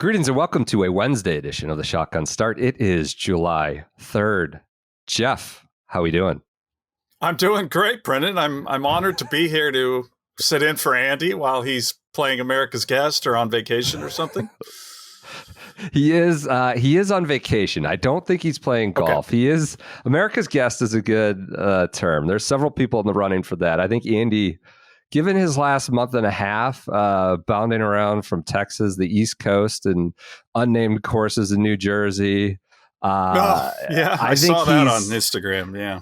Greetings and welcome to a Wednesday edition of the Shotgun Start. It is July 3rd. Geoff, how we doing? I'm doing great, Brendan. I'm honored to be here to sit in for Andy while he's playing America's Guest or on vacation or something. He is on vacation. I don't think he's playing golf. Okay. He is America's Guest is a good term. There's several people in the running for that. I think Andy, given his last month and a half bounding around from Texas, the East Coast, and unnamed courses in New Jersey. I saw that on Instagram. Yeah,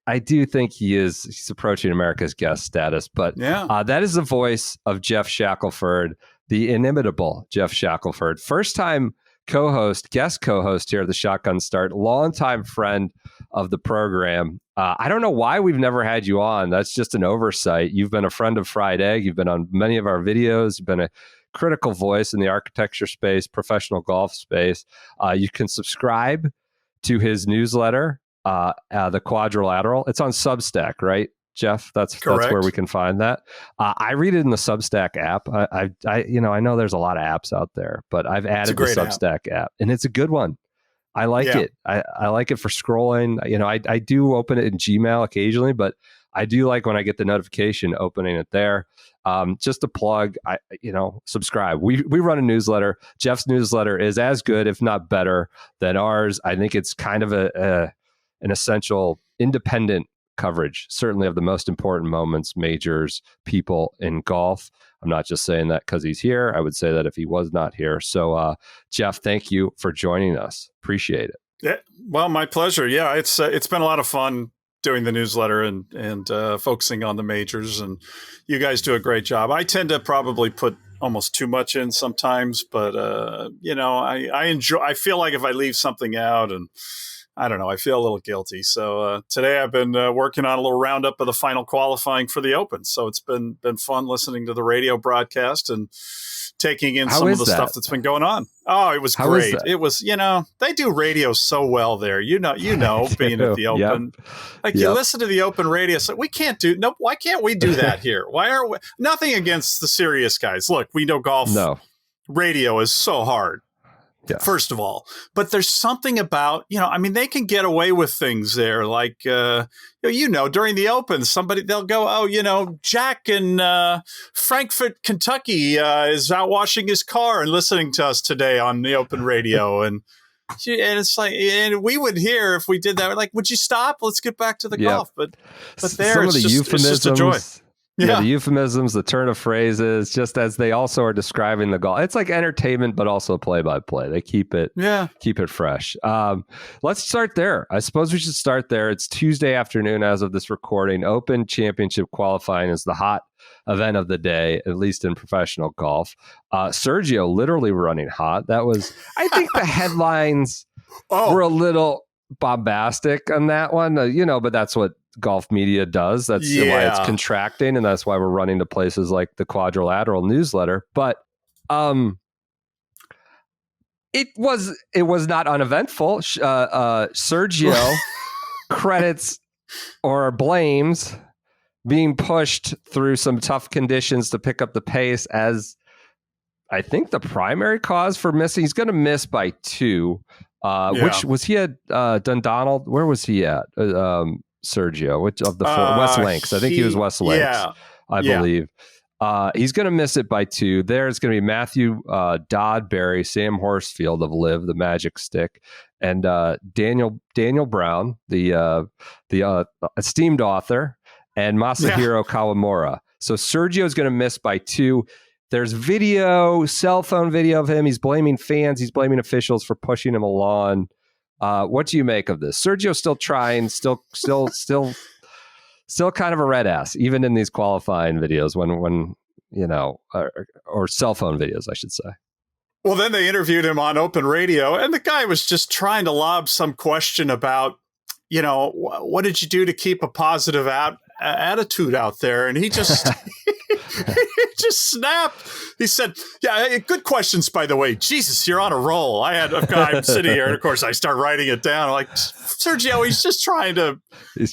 I do think he's approaching America's Guest status. But that is the voice of Geoff Shackelford, the inimitable Geoff Shackelford. First time guest co-host here at the Shotgun Start, longtime friend of the program. I don't know why we've never had you on. That's just an oversight. You've been a friend of Fried Egg. You've been on many of our videos. You've been a critical voice in the architecture space, professional golf space. You can subscribe to his newsletter, The Quadrilateral. It's on Substack, right, Geoff? That's where we can find that. I read it in the Substack app. I know there's a lot of apps out there, but I've added the Substack app, and it's a good one. I like it. I like it for scrolling. I do open it in Gmail occasionally, but I do like when I get the notification opening it there. Just a plug, subscribe. We run a newsletter. Geoff's newsletter is as good, if not better, than ours. I think it's kind of an essential independent coverage, certainly of the most important moments, majors, people in golf. I'm not just saying that because he's here. I would say that if he was not here. So, Geoff, thank you for joining us. Appreciate it. Yeah, well, my pleasure. Yeah, it's been a lot of fun doing the newsletter and focusing on the majors, and you guys do a great job. I tend to probably put almost too much in sometimes, but I enjoy. I feel like if I leave something out, and I don't know, I feel a little guilty. So today I've been working on a little roundup of the final qualifying for the Open. So it's been fun listening to the radio broadcast and taking in some of the stuff that's been going on. Oh, it was great. It was, they do radio so well there. Being at the Open. You listen to the Open radio, so why can't we do that here? Why are we? Nothing against the serious guys. Look, we know golf radio is so hard. Yeah. First of all, but there's something about, they can get away with things there. Like, during the Open, they'll go, Jack in Frankfort, Kentucky is out washing his car and listening to us today on the Open radio. And it's like, and we would hear if we did that, we're like, would you stop? Let's get back to the golf. But there, some of the euphemisms. It's just a joy. Yeah, the euphemisms, the turn of phrases, just as they also are describing the golf. It's like entertainment, but also play-by-play. They keep it fresh. Let's start there. I suppose we should start there. It's Tuesday afternoon as of this recording. Open Championship qualifying is the hot event of the day, at least in professional golf. Sergio literally running hot. That was, I think the headlines were a little bombastic on that one, but that's what golf media does. That's why it's contracting, and that's why we're running to places like the Quadrilateral newsletter. But it was not uneventful. Sergio credits or blames being pushed through some tough conditions to pick up the pace as, I think, the primary cause for missing. He's going to miss by 2. Which was he at Dundonald? Where was he at? Sergio, which of the four? West Links. I think he was West Links, I believe. He's going to miss it by 2. There's going to be Matthew Dodberry, Sam Horsfield of Live, the Magic Stick, and Daniel Brown, the esteemed author, and Masahiro Kawamura. So Sergio's going to miss by 2. There's cell phone video of him. He's blaming fans. He's blaming officials for pushing him along. What do you make of this? Sergio's still trying, still kind of a red ass, even in these qualifying videos when or cell phone videos, I should say. Well, then they interviewed him on Open Radio, and the guy was just trying to lob some question about, what did you do to keep a positive attitude out there? And he just He just snapped. He said, yeah, good questions, by the way. Jesus, you're on a roll. I'm sitting here, and of course, I start writing it down. I'm like, Sergio, he's just trying to,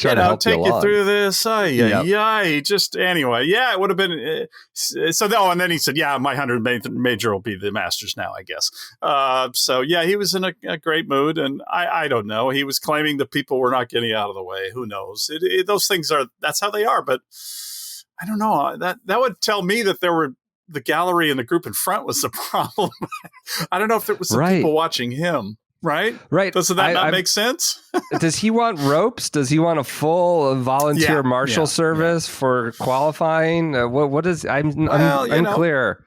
help take you through this. Anyway, yeah, it would have been. And then he said, yeah, my 100th major will be the Masters now, I guess. He was in a great mood, and I don't know. He was claiming that people were not getting out of the way. Who knows? Those things that's how they are, but I don't know. That would tell me that the gallery and the group in front was the problem. I don't know if it was the people watching him. Right. Doesn't that not make sense? Does he want ropes? Does he want a full volunteer marshal service for qualifying? What is? I'm unclear.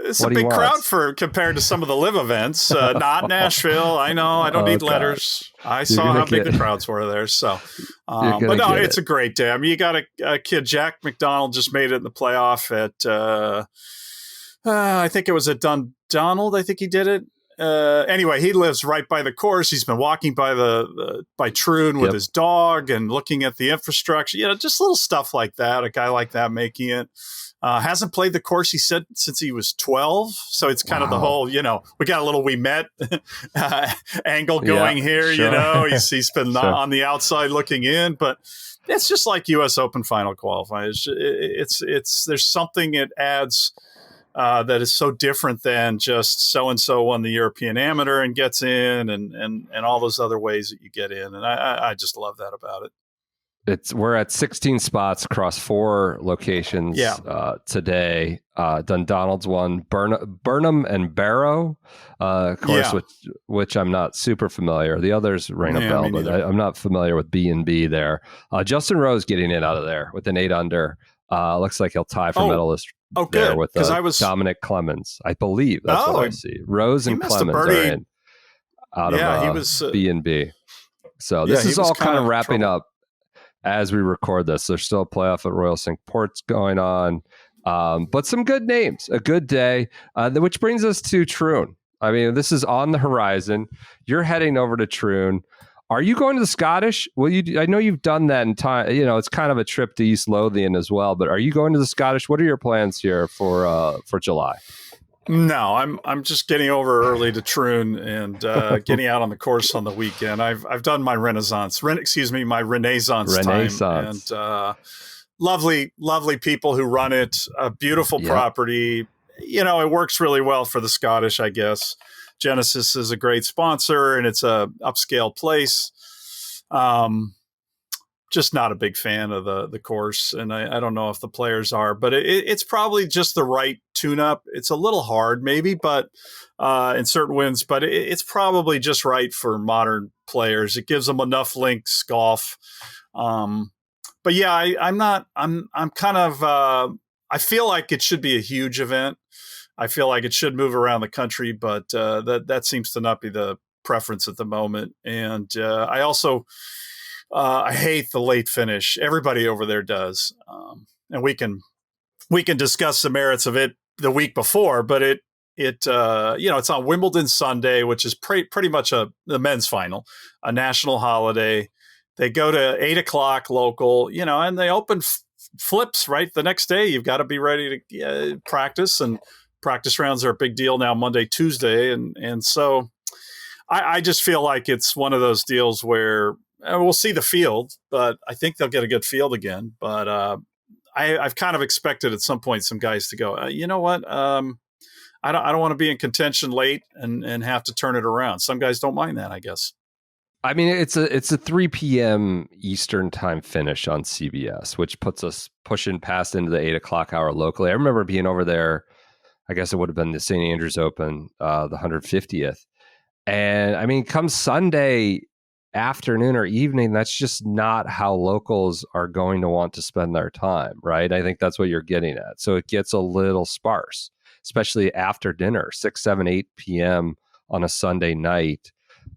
It's a big crowd compared to some of the live events. Not Nashville. I know. I don't need letters. I saw how big the crowds were there. So, but no, it's a great day. I mean, you got a kid, Jack McDonald, just made it in the playoff at. I think it was at Dundonald. I think he did it. Anyway, he lives right by the course. He's been walking by Troon with his dog and looking at the infrastructure. Just little stuff like that. A guy like that making it. Hasn't played the course, he said, since he was 12. So it's kind of the whole, we got a little we met angle going here. Sure. He's been on the outside looking in, but it's just like U.S. Open final qualifying. It's there's something it adds that is so different than just so-and-so won the European Amateur and gets in and all those other ways that you get in. And I just love that about it. We're at 16 spots across 4 locations today. Dundonald's won, Burnham and Barrow, of course, which I'm not super familiar. The others ring a bell, but I'm not familiar with B&B there. Justin Rose getting in out of there with an 8 under. Looks like he'll tie for medalist there with Dominic Clemens, I believe. That's what I see. Rose and Clemens are in out of B&B. So this is all kind of wrapping up as we record this. There's still a playoff at Royal Cinque Ports going on, but some good names, a good day, which brings us to Troon. I mean, this is on the horizon. You're heading over to Troon. Are you going to the Scottish? Will you? I know you've done that in time. It's kind of a trip to East Lothian as well. But are you going to the Scottish? What are your plans here for July? No, I'm just getting over early to Troon and getting out on the course on the weekend. I've done my Renaissance time, and lovely people who run it. A beautiful property. It works really well for the Scottish, I guess. Genesis is a great sponsor, and it's a upscale place. Just not a big fan of the course, and I don't know if the players are, but it's probably just the right tune-up. It's a little hard, maybe, but in certain winds, but it's probably just right for modern players. It gives them enough links golf. But yeah, I'm kind of I feel like it should be a huge event. I feel like it should move around the country, but that seems to not be the preference at the moment. And I also I hate the late finish. Everybody over there does, and we can discuss the merits of it the week before. But it's on Wimbledon Sunday, which is pretty much the men's final, a national holiday. They go to 8:00 local, and they open flips right the next day. You've got to be ready to practice, and practice rounds are a big deal now, Monday, Tuesday. And so I just feel like it's one of those deals where we'll see the field, but I think they'll get a good field again. But I've kind of expected at some point some guys to go, you know what? I don't want to be in contention late and have to turn it around. Some guys don't mind that, I guess. I mean, it's a 3 p.m. Eastern time finish on CBS, which puts us pushing past into the 8:00 hour locally. I remember being over there. I guess it would have been the St. Andrews Open, the 150th. And I mean, come Sunday afternoon or evening, that's just not how locals are going to want to spend their time, right? I think that's what you're getting at. So it gets a little sparse, especially after dinner, 6, 7, 8 p.m. on a Sunday night.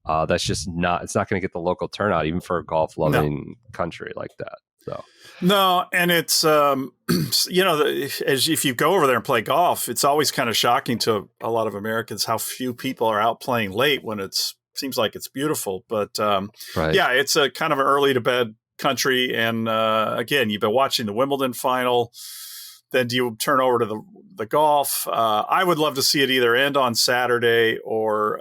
That's just not, it's not going to get the local turnout, even for a golf loving country like that. So. No, and it's, as if you go over there and play golf, it's always kind of shocking to a lot of Americans how few people are out playing late when seems like it's beautiful. But yeah, it's a kind of an early to bed country. And again, you've been watching the Wimbledon final. then do you turn over to the golf? I would love to see it either end on Saturday or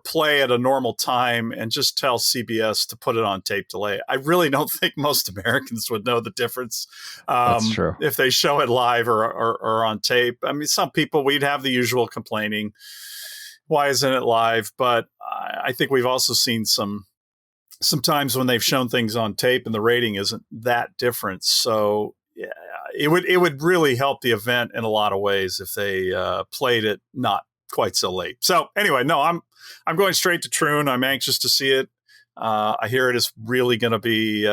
play at a normal time and just tell CBS to put it on tape delay. I really don't think most Americans would know the difference That's true. if they show it live or on tape. I mean, some people, we'd have the usual complaining, why isn't it live? But I think we've also seen sometimes when they've shown things on tape and the rating isn't that different. So yeah, it would really help the event in a lot of ways if they played it not quite so late. So anyway, no, I'm going straight to Troon. I'm anxious to see it. I hear it is really going to be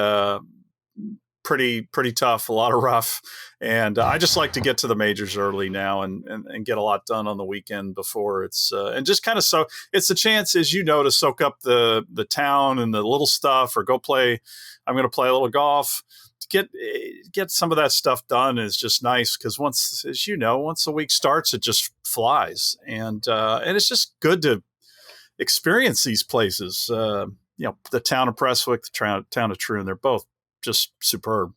pretty tough, a lot of rough. And I just like to get to the majors early now and get a lot done on the weekend before it's and just kind of so it's a chance, as you know, to soak up the town and the little stuff or go play. I'm going to play a little golf. To get some of that stuff done is just nice because once the week starts, it just flies. And it's just good to experience these places. The town of Prestwick, the town of Troon, they're both just superb.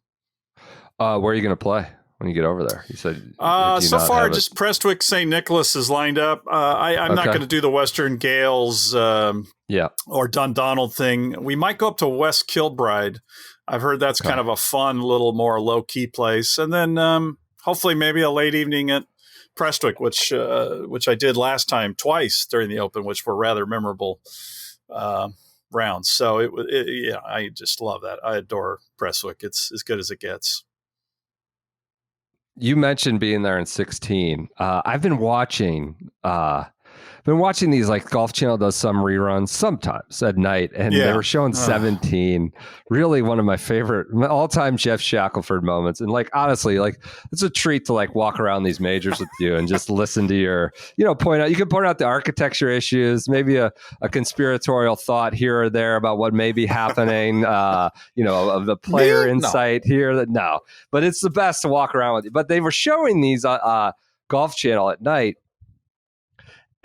Where are you going to play when you get over there? You said so far just Prestwick, St. Nicholas is lined up. I'm not going to do the Western Gales or Dundonald thing. We might go up to West Kilbride. I've heard that's kind of a fun, little more low-key place. And then hopefully maybe a late evening at Prestwick, which I did last time twice during the Open, which were rather memorable rounds. So I just love that. I adore Prestwick. It's as good as it gets. You mentioned being there in 16. I've been watching these, like Golf Channel does some reruns sometimes at night, and they were showing 17. Really one of my favorite all-time Geoff Shackelford moments. And like, honestly, like it's a treat to like walk around these majors with you and just listen to your, you can point out the architecture issues, maybe a conspiratorial thought here or there about what may be happening, of the player insight here. But it's the best to walk around with you. But they were showing these Golf Channel at night.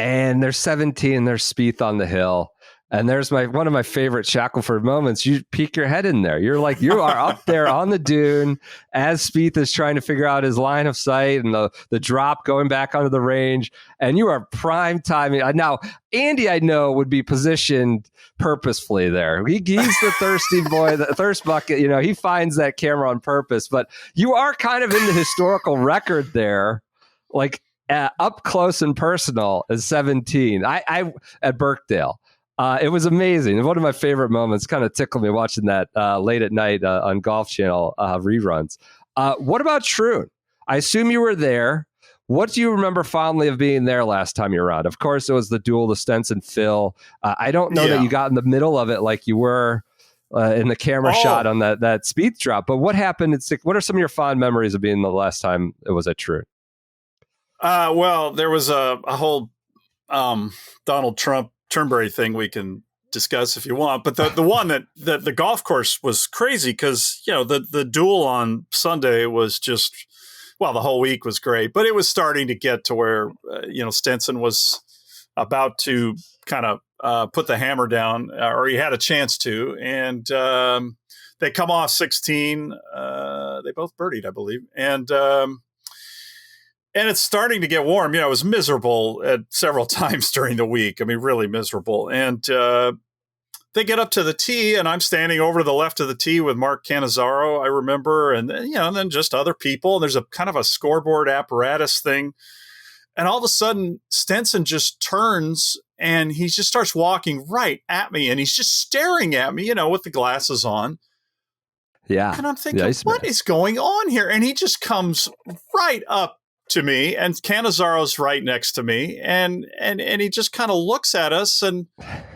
And there's 17, there's Spieth on the hill. And there's one of my favorite Shackelford moments. You peek your head in there. You're like, you are up there on the dune as Spieth is trying to figure out his line of sight and the drop going back onto the range. And you are prime timing. Now, Andy, I know, would be positioned purposefully there. He's the thirsty boy, the thirst bucket. He finds that camera on purpose. But you are kind of in the historical record there. Like, up close and personal as 17. I at Birkdale. It was amazing. One of my favorite moments. Kind of tickled me watching that late at night on Golf Channel reruns. What about Troon? I assume you were there. What do you remember fondly of being there last time you were on? Of course, it was the duel to Stenson Phil. I don't know that you got in the middle of it like you were in the camera shot on that Spieth drop. But what happened? What are some of your fond memories of being the last time it was at Troon? Well, there was a whole Donald Trump Turnberry thing we can discuss if you want, but the one that the golf course was crazy because the duel on Sunday was just the whole week was great, but it was starting to get to where Stenson was about to kind of put the hammer down, or he had a chance to, and they come off 16. They both birdied, I believe, and it's starting to get warm. It was miserable at several times during the week. I mean, really miserable. And they get up to the tee, and I'm standing over to the left of the tee with Mark Cannizzaro, I remember, and then just other people. And there's a kind of a scoreboard apparatus thing. And all of a sudden, Stenson just turns, and he just starts walking right at me, and he's just staring at me, with the glasses on. Yeah. And I'm thinking, what is going on here? And he just comes right up to me, and Cannizzaro's right next to me, and he just kind of looks at us, and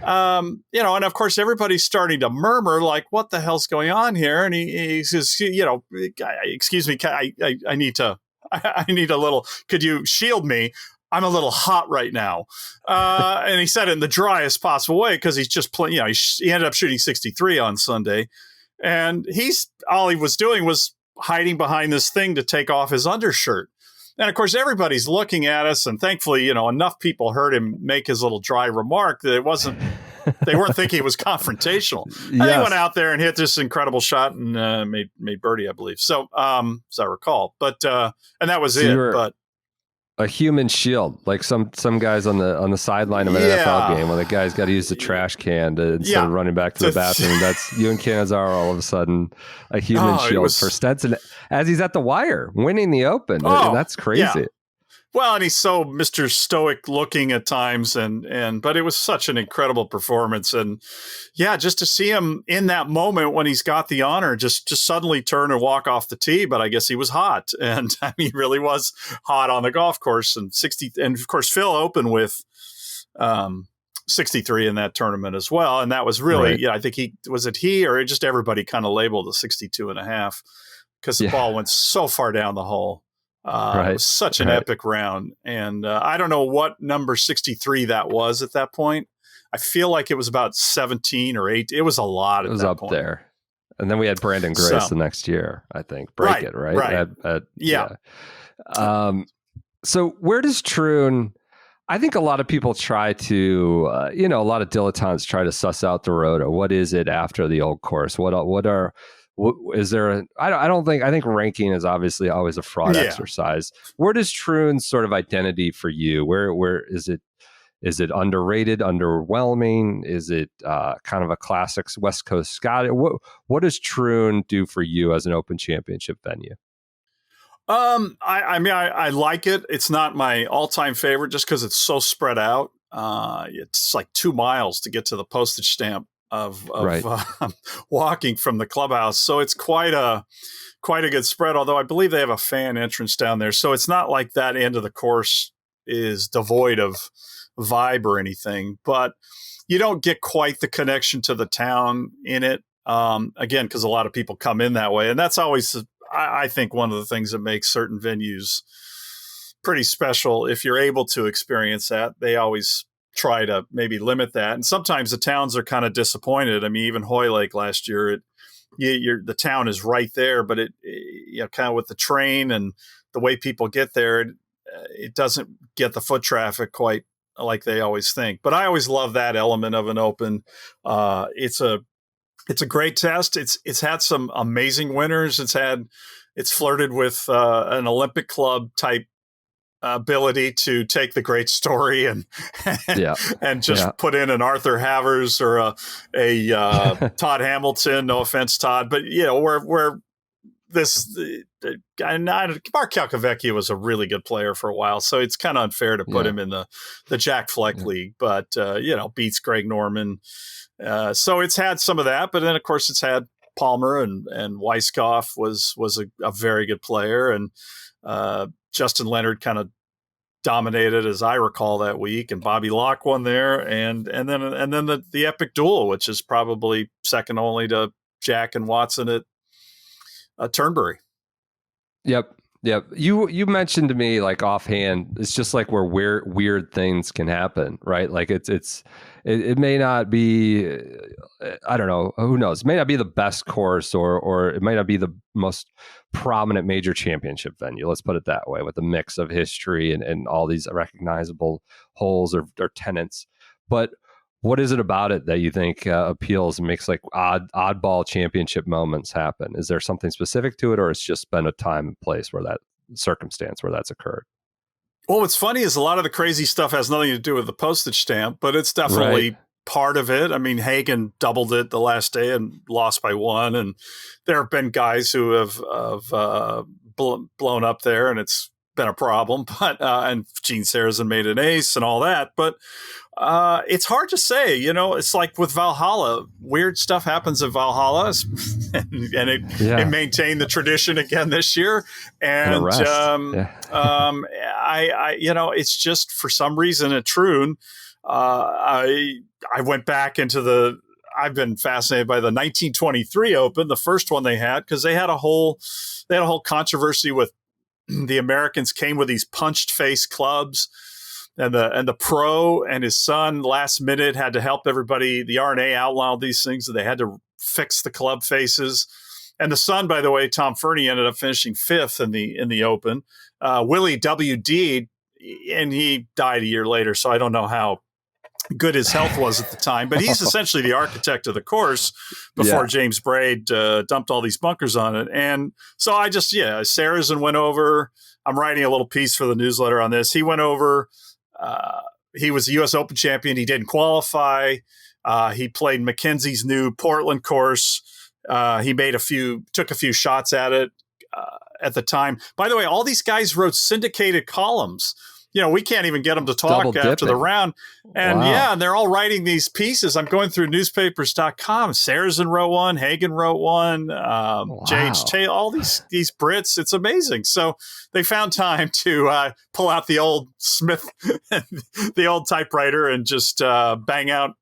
and of course everybody's starting to murmur like, what the hell's going on here? And he says, excuse me, I need a little, could you shield me? I'm a little hot right now. And he said it in the driest possible way because he's just playing, he ended up shooting 63 on Sunday, and all he was doing was hiding behind this thing to take off his undershirt. And of course, everybody's looking at us, and thankfully, enough people heard him make his little dry remark that it wasn't They weren't thinking it was confrontational. And he went out there and hit this incredible shot and made birdie, I believe. So, as I recall, but and that was it. But a human shield, like some guys on the sideline of an NFL game when the guy's got to use the trash can instead of running back to the bathroom. That's you and Cannizzaro all of a sudden a human shield for Stenson as he's at the wire winning the Open. That's crazy. Yeah. Well, and he's so Mr. Stoic looking at times, but it was such an incredible performance, and just to see him in that moment when he's got the honor, just suddenly turn and walk off the tee. But I guess he was hot, and I mean, he really was hot on the golf course. And of course, Phil opened with 63 in that tournament as well, and that was really, I think he or just everybody kind of labeled a 62.5 because the ball went so far down the hole. It was such an epic round. And I don't know what number 63 that was at that point. I feel like it was about 17 or 8. It was a lot. It was up there. And then we had Brandon Grace the next year, I think. Break it, right? Yeah. So where does Troon... I think a lot of people try to, a lot of dilettantes try to suss out the rota. What is it after the old course? Is there I think ranking is obviously always a fraud exercise. Where does Troon's sort of identity for you? Where is it underrated, underwhelming? Is it kind of a classic West Coast Scotty? What does Troon do for you as an Open Championship venue? I like it. It's not my all-time favorite just because it's so spread out. It's like 2 miles to get to the postage stamp of walking from the clubhouse. So it's quite a good spread, although I believe they have a fan entrance down there. So it's not like that end of the course is devoid of vibe or anything, but you don't get quite the connection to the town in it. Again, because a lot of people come in that way. And that's always, I think, one of the things that makes certain venues pretty special. If you're able to experience that, they always try to maybe limit that. And sometimes the towns are kind of disappointed. I mean, even Hoylake last year, the town is right there, but it kind of with the train and the way people get there, it doesn't get the foot traffic quite like they always think. But I always love that element of an Open. It's a great test. It's had some amazing winners. It's flirted with an Olympic club type ability to take the great story and just put in an Arthur Havers or a Todd Hamilton. No offense, Todd, but where this Mark Calcavecchia was a really good player for a while, so it's kind of unfair to put him in the Jack Fleck League, but beats Greg Norman. So it's had some of that, but then of course it's had Palmer and Weiskopf was a very good player, and Justin Leonard kind of dominated, as I recall, that week, and Bobby Locke won there, and then the epic duel, which is probably second only to Jack and Watson at Turnberry. Yep. You mentioned to me, like, offhand, it's just like where weird things can happen, right? Like it may not be, I don't know, who knows? It may not be the best course, or it might not be the most prominent major championship venue. Let's put it that way, with a mix of history and all these recognizable holes or tenants. But what is it about it that you think appeals and makes like oddball championship moments happen? Is there something specific to it, or it's just been a time and place where that circumstance where that's occurred? Well, what's funny is a lot of the crazy stuff has nothing to do with the postage stamp, but it's definitely part of it. I mean, Hagen doubled it the last day and lost by 1. And there have been guys who have blown up there and it's been a problem, but and Gene Sarazen made an ace and all that. But it's hard to say, it's like with Valhalla, weird stuff happens at Valhalla and it maintained the tradition again this year. And it's just for some reason at Troon, I went back into I've been fascinated by the 1923 Open, the first one they had, because they had a whole controversy with the Americans came with these punched face clubs. And the pro and his son last minute had to help everybody. The R&A outlawed these things, so they had to fix the club faces. And the son, by the way, Tom Fernie, ended up finishing 5th in the Open. Willie W.D., and he died a year later, so I don't know how good his health was at the time, but he's essentially the architect of the course before James Braid dumped all these bunkers on it. And so Sarazen went over. I'm writing a little piece for the newsletter on this. He went over. He was a U.S. Open champion. He didn't qualify. He played Mackenzie's new Portland course. He took a few shots at it at the time. By the way, all these guys wrote syndicated columns. We can't even get them to talk after the round. And and they're all writing these pieces. I'm going through newspapers.com. Sarazen wrote one, Hagen wrote one, J.H. Taylor, all these Brits. It's amazing. So they found time to pull out the old Smith, the old typewriter, and just bang out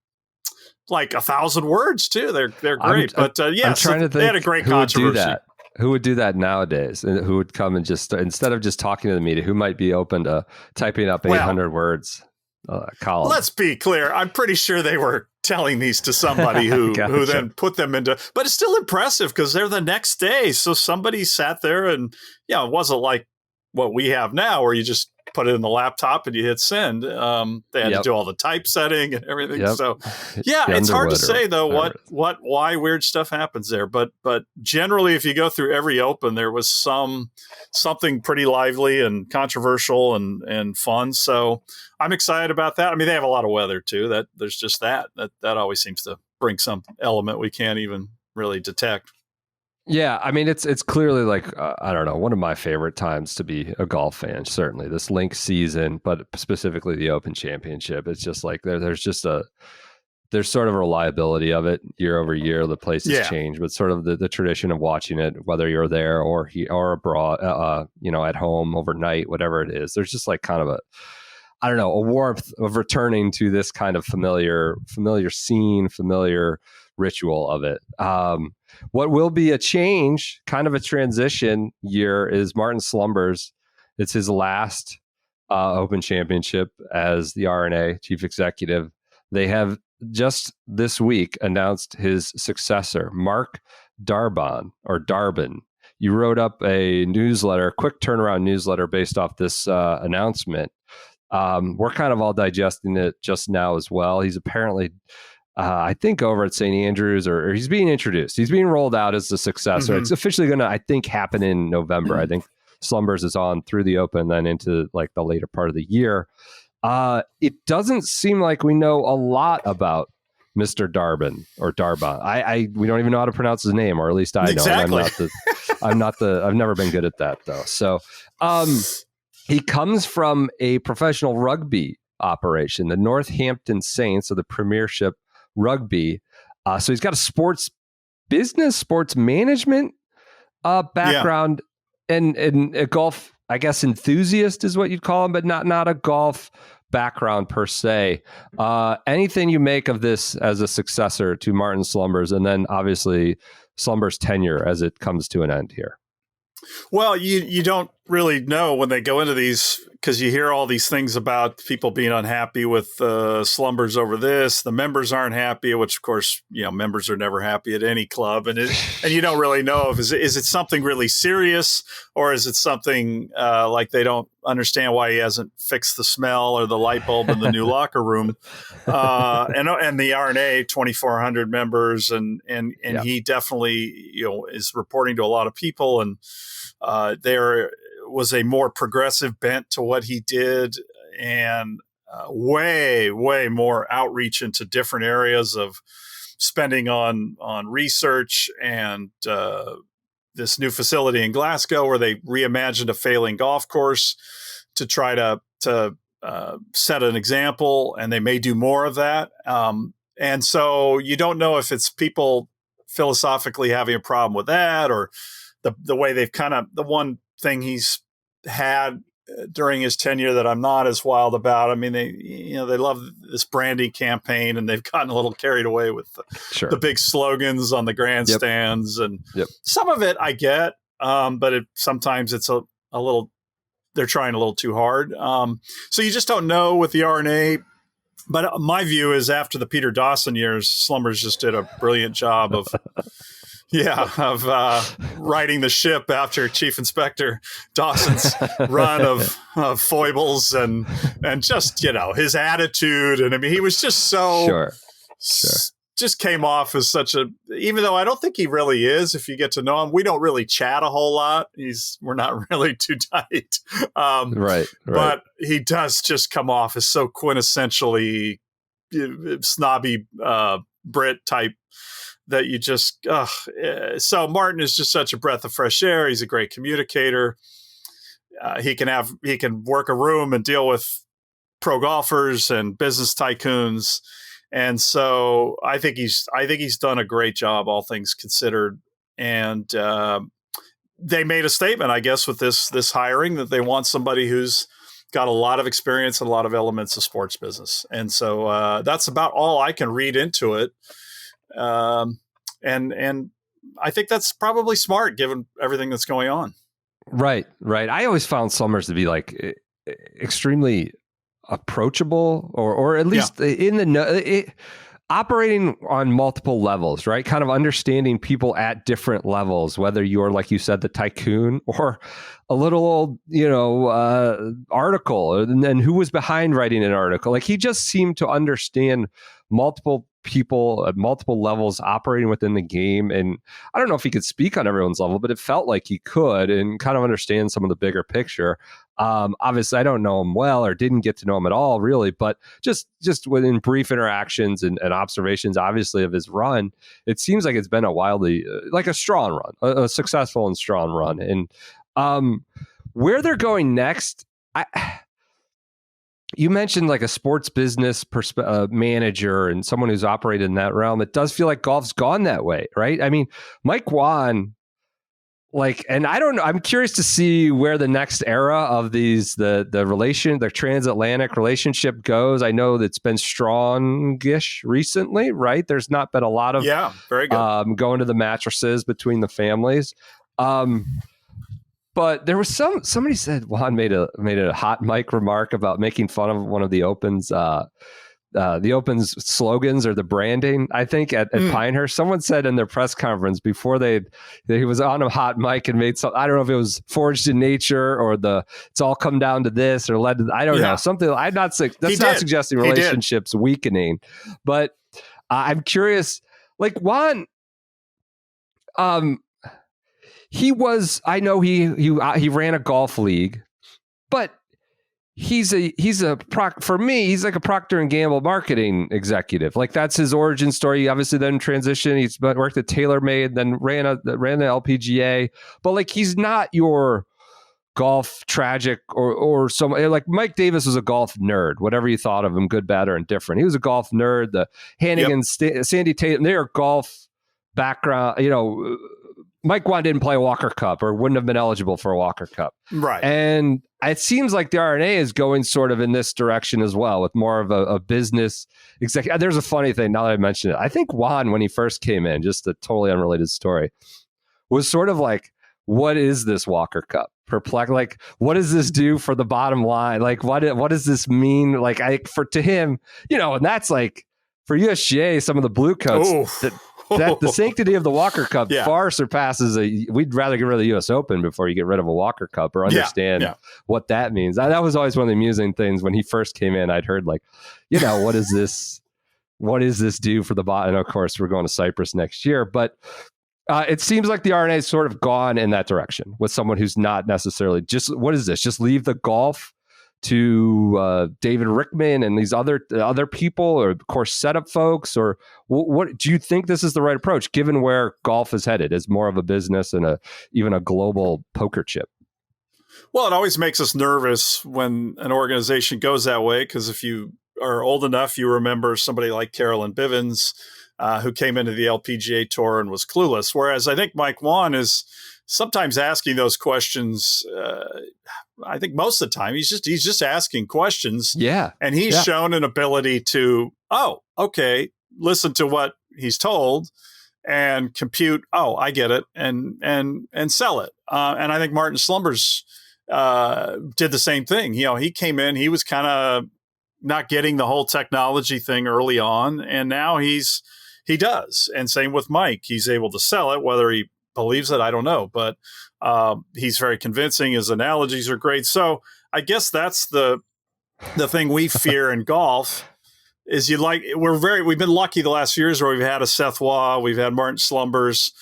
like 1,000 words too. They're great. I'm trying to think, they had a great controversy. Who would do that nowadays? And who would come and just, instead of just talking to the media, who might be open to typing up 800 words column? Let's be clear. I'm pretty sure they were telling these to somebody who then put them into, but it's still impressive because they're the next day. So somebody sat there and it wasn't like what we have now where you just put it in the laptop and you hit send. They had to do all the typesetting and everything. So it's hard to say though why weird stuff happens there. But generally, if you go through every Open, there was something pretty lively and controversial and fun. So I'm excited about that. I mean, they have a lot of weather too. That there's just that always seems to bring some element we can't even really detect. Yeah, I mean, it's clearly like, I don't know, one of my favorite times to be a golf fan, certainly this link season, but specifically the Open Championship. It's just like there's sort of a reliability of it year over year. The place has changed, but sort of the tradition of watching it, whether you're there or abroad, at home overnight, whatever it is, there's just like kind of a warmth of returning to this kind of familiar scene, familiar ritual of it. What will be a change, kind of a transition year, is Martin Slumbers. It's his last Open Championship as the R&A chief executive. They have just this week announced his successor, Mark Darbon. You wrote up a newsletter, quick turnaround newsletter based off this announcement. We're kind of all digesting it just now as well. He's apparently I think over at St. Andrews, or he's being introduced. He's being rolled out as the successor. Mm-hmm. It's officially going to, I think, happen in November. I think Slumbers is on through the Open, then into like the later part of the year. It doesn't seem like we know a lot about Mr. Darbon. We don't even know how to pronounce his name, or at least I don't. Exactly. I've never been good at that though. So he comes from a professional rugby operation, the Northampton Saints of the Premiership Rugby. So he's got a sports management background, and a golf, I guess, enthusiast is what you'd call him, but not a golf background per se. Anything you make of this as a successor to Martin Slumbers, and then obviously Slumbers' tenure as it comes to an end here? Well, you don't really know when they go into these, because you hear all these things about people being unhappy with Slumbers over this. The members aren't happy, which of course, members are never happy at any club, and you don't really know if is it something really serious, or is it something like they don't understand why he hasn't fixed the smell or the light bulb in the new locker room, and the R&A 2,400 members, and he definitely is reporting to a lot of people, and there was a more progressive bent to what he did, and way more outreach into different areas of spending on research, and this new facility in Glasgow where they reimagined a failing golf course to try to set an example, and they may do more of that. And so you don't know if it's people philosophically having a problem with that, or the way they've the one thing he's had during his tenure that I'm not as wild about. I mean, they love this branding campaign, and they've gotten a little carried away with the big slogans on the grandstands, and some of it I get, but sometimes it's a little, they're trying a little too hard. So you just don't know with the R&A. But my view is, after the Peter Dawson years, Slumbers just did a brilliant job of Yeah, of riding the ship after Chief Inspector Dawson's run of foibles and just, his attitude. And I mean, he was just so Sure. just came off as such a, even though I don't think he really is, if you get to know him, we don't really chat a whole lot. We're not really too tight. Right. But he does just come off as so quintessentially snobby Brit type that you just, so Martin is just such a breath of fresh air. He's a great communicator. He can work a room and deal with pro golfers and business tycoons. And so I think he's done a great job, all things considered. And they made a statement, I guess, with this hiring that they want somebody who's got a lot of experience and a lot of elements of sports business. And so that's about all I can read into it. And I think that's probably smart given everything that's going on. Right. I always found Slumbers to be like extremely approachable, or at least operating on multiple levels, right? Kind of understanding people at different levels, whether you're, like you said, the tycoon or a little old, article, and then who was behind writing an article. Like, he just seemed to understand multiple people at multiple levels operating within the game. And I don't know if he could speak on everyone's level, but it felt like he could, and kind of understand some of the bigger picture. Obviously, I don't know him well, or didn't get to know him at all, really, but just within brief interactions and observations, obviously, of his run, it seems like it's been a wildly, like a strong run, a successful and strong run. And where they're going next, you mentioned like a sports business manager and someone who's operated in that realm. It does feel like golf's gone that way, right? I mean, Mike Wan, and I don't know, I'm curious to see where the next era of the transatlantic relationship goes. I know that's been strongish recently, right? There's not been a lot of very good. going to the mattresses between the families. But there was somebody said Juan made a hot mic remark about making fun of one of the Open's slogans or the branding, I think, at Pinehurst. Someone said in their press conference before that he was on a hot mic and made some, I don't know if it was forged in nature or it's all come down to this, or led to, I don't know, something. Not suggesting relationships weakening, but I'm curious, like Juan, I know he ran a golf league, but for me, he's like a Procter and Gamble marketing executive. Like, that's his origin story. He obviously then transitioned. He's worked at TaylorMade, then ran the LPGA, but like, he's not your golf tragic or some, like Mike Davis was a golf nerd, whatever you thought of him, good, bad, or indifferent. He was a golf nerd. The Hannigan, Sandy Tate, they are golf background, Mike Wan didn't play a Walker Cup or wouldn't have been eligible for a Walker Cup. Right. And it seems like the RNA is going sort of in this direction as well, with more of a business executive. There's a funny thing, now that I mentioned it. I think Juan, when he first came in, just a totally unrelated story, was sort of like, what is this Walker Cup? Perplexed. Like, what does this do for the bottom line? Like, what does this mean? Like, to him, and that's like, for USGA, some of the blue coats, that the sanctity of the Walker Cup far surpasses we'd rather get rid of the US Open before you get rid of a Walker Cup, or understand what that means. That was always one of the amusing things when he first came in. I'd heard like, what is this? What does this do for the bottom? And of course, we're going to Cyprus next year, but it seems like the RNA has sort of gone in that direction with someone who's not necessarily what is this? Just leave the golf to David Rickman and these other people, or of course setup folks, or what do you think this is the right approach given where golf is headed as more of a business and even a global poker chip? Well, it always makes us nervous when an organization goes that way, because if you are old enough, you remember somebody like Carolyn Bivens, who came into the LPGA Tour and was clueless. Whereas I think Mike Wan is sometimes asking those questions. I think most of the time he's just asking questions. Yeah. And he's shown an ability to, listen to what he's told and compute, I get it, and sell it. And I think Martin Slumbers did the same thing. He came in, he was kind of not getting the whole technology thing early on, and now he's he does. And same with Mike. He's able to sell it, whether he believes it, I don't know. But he's very convincing. His analogies are great. So I guess that's the thing we fear in golf is we've been lucky the last few years where we've had a Seth Waugh, we've had Martin Slumbers,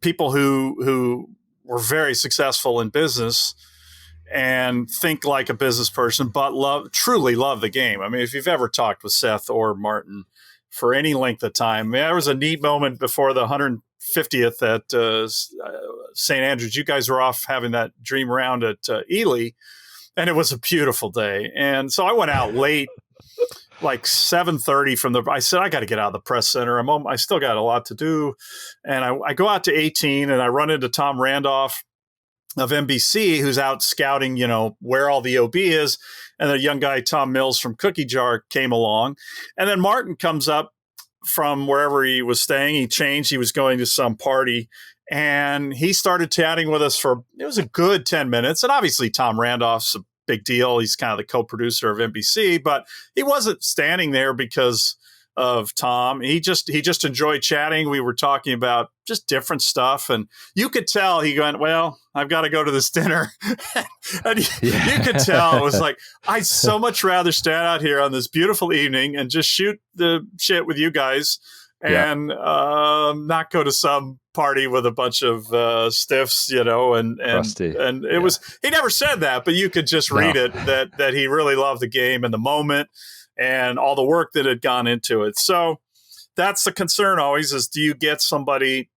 people who were very successful in business and think like a business person, but truly love the game. I mean, if you've ever talked with Seth or Martin for any length of time, there was a neat moment before the 150th at St. Andrews. You guys were off having that dream round at Ely, and it was a beautiful day. And so I went out late, like 7:30 I said, I got to get out of the press center. I still got a lot to do. And I go out to 18 and I run into Tom Randolph of NBC, who's out scouting, where all the OB is. And the young guy, Tom Mills from Cookie Jar, came along. And then Martin comes up from wherever he was staying. He changed. He was going to some party. And he started chatting with us it was a good 10 minutes. And obviously Tom Randolph's a big deal. He's kind of the co-producer of NBC, but he wasn't standing there because of Tom. He just enjoyed chatting. We were talking about just different stuff. And you could tell he went, well, I've got to go to this dinner. And you could tell it was like, I'd so much rather stand out here on this beautiful evening and just shoot the shit with you guys and not go to some party with a bunch of stiffs, and it was, he never said that, but you could just read it that he really loved the game and the moment and all the work that had gone into it. So that's the concern always is, do you get somebody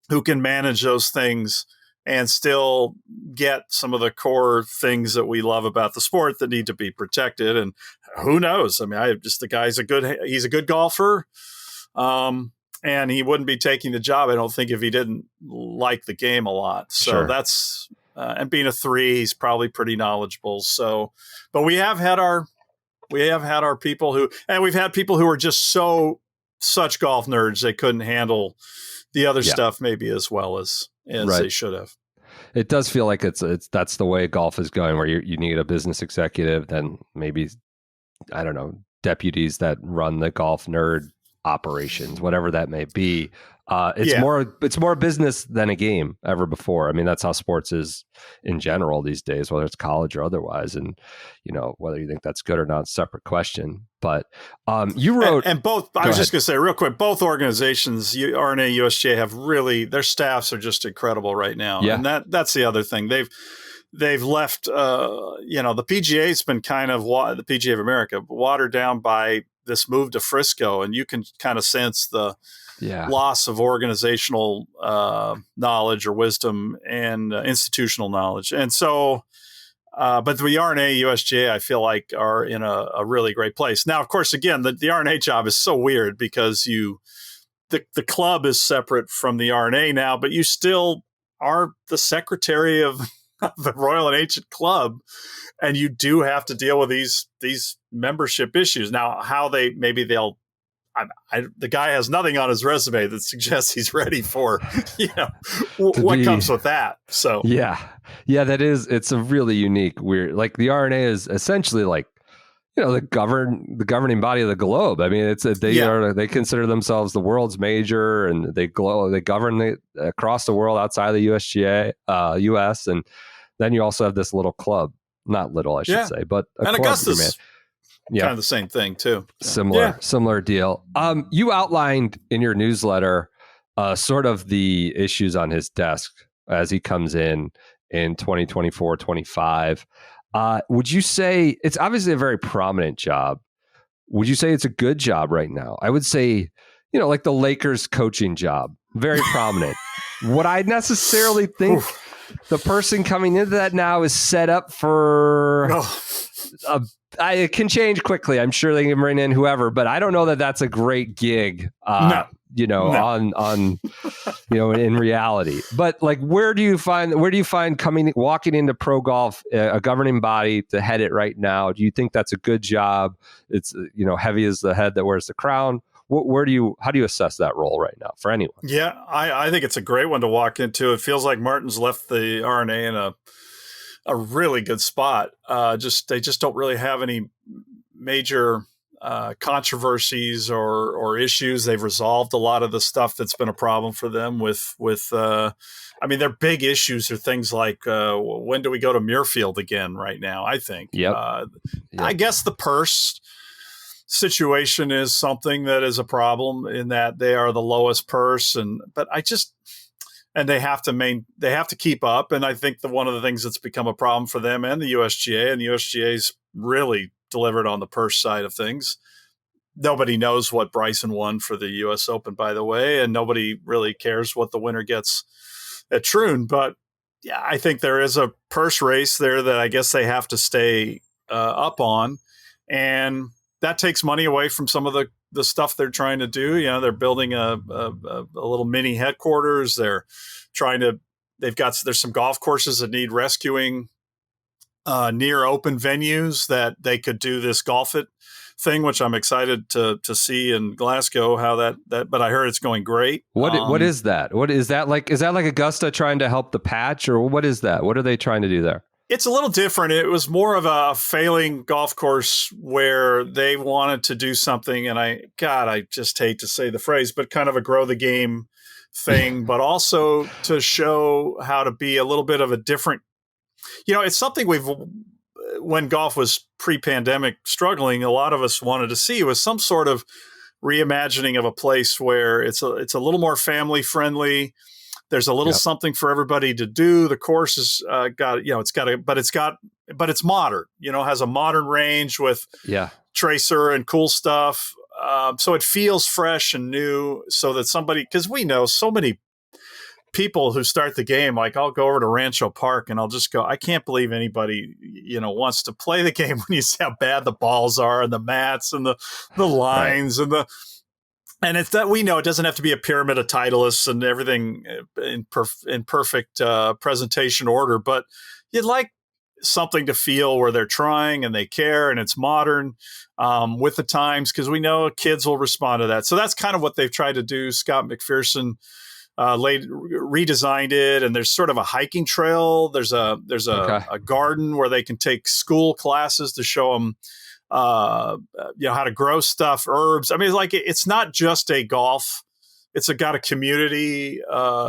who can manage those things and still get some of the core things that we love about the sport that need to be protected? And who knows? I mean, the guy's he's a good golfer. And he wouldn't be taking the job, I don't think, if he didn't like the game a lot. So that's, and being a 3, he's probably pretty knowledgeable. So, but we have had our people and we've had people who are just such golf nerds, they couldn't handle the other stuff maybe as well as they should have. It does feel like that's the way golf is going, where you need a business executive, then maybe, I don't know, deputies that run the golf nerd operations, whatever that may be. It's more business than a game ever before. I mean, that's how sports is in general these days, whether it's college or otherwise. And, whether you think that's good or not, it's a separate question. But you wrote... And both, I was just going to say real quick, both organizations, RNA, USGA, have really, their staffs are just incredible right now. Yeah. And that's the other thing. They've left, the PGA's been kind of, the PGA of America, watered down by this move to Frisco, and you can kind of sense the loss of organizational knowledge or wisdom and institutional knowledge. And so, but the RNA, USGA, I feel like are in a really great place. Now, of course, again, the RNA job is so weird because the club is separate from the RNA now, but you still are the secretary of the Royal and Ancient Club, and you do have to deal with these membership issues. Now, how the guy has nothing on his resume that suggests he's ready for, what comes with that. So it's a really unique, weird, like the RNA is essentially like, the governing body of the globe. I mean, they consider themselves the world's major, and they govern across the world outside of the USGA, US, and then you also have this little club, not little, I should say, but and Augusta's kind of the same thing too. Similar deal. You outlined in your newsletter sort of the issues on his desk as he comes in 2024, 25. Would you say it's obviously a very prominent job? Would you say it's a good job right now? I would say, like the Lakers coaching job, very prominent. Would I necessarily think the person coming into that now is set up for... it can change quickly. I'm sure they can bring in whoever, but I don't know that that's a great gig. On in reality. But like, where do you find walking into pro golf, a governing body to head it right now? Do you think that's a good job? It's heavy as the head that wears the crown. How do you assess that role right now for anyone? Yeah, I think it's a great one to walk into. It feels like Martin's left the RNA in a really good spot. They just don't really have any major controversies or issues. They've resolved a lot of the stuff that's been a problem for them with their big issues are things like when do we go to Muirfield again right now, I think. Yep. I guess the purse situation is something that is a problem in that they are the lowest purse, and they have to keep up. And I think one of the things that's become a problem for them and the USGA's really delivered on the purse side of things. Nobody knows what Bryson won for the US Open, by the way, and nobody really cares what the winner gets at Troon. But yeah, I think there is a purse race there that I guess they have to stay up on. And that takes money away from some of the stuff they're trying to do. They're building a little mini headquarters. There's some golf courses that need rescuing near open venues that they could do this golf it thing, which I'm excited to see in Glasgow how that, but I heard it's going great. What is that? What is that like? Is that like Augusta trying to help the patch, or what is that? What are they trying to do there? It's a little different. It was more of a failing golf course where they wanted to do something. And I just hate to say the phrase, but kind of a grow the game thing, but also to show how to be a little bit of a different, it's something when golf was pre-pandemic struggling, a lot of us wanted to see was some sort of reimagining of a place where it's a little more family friendly. There's a little something for everybody to do. The course has but it's modern, has a modern range with tracer and cool stuff. So it feels fresh and new so that because we know so many people who start the game, like I'll go over to Rancho Park and I'll just go, I can't believe anybody, wants to play the game when you see how bad the balls are and the mats and the lines and it's that we know it doesn't have to be a pyramid of Titleists and everything in perfect presentation order, but you'd like something to feel where they're trying and they care and it's modern with the times, because we know kids will respond to that. So that's kind of what they've tried to do. Scott McPherson redesigned it, and there's sort of a hiking trail. There's a garden where they can take school classes to show them how to grow stuff, herbs. I mean, it's not just a golf. It's got a community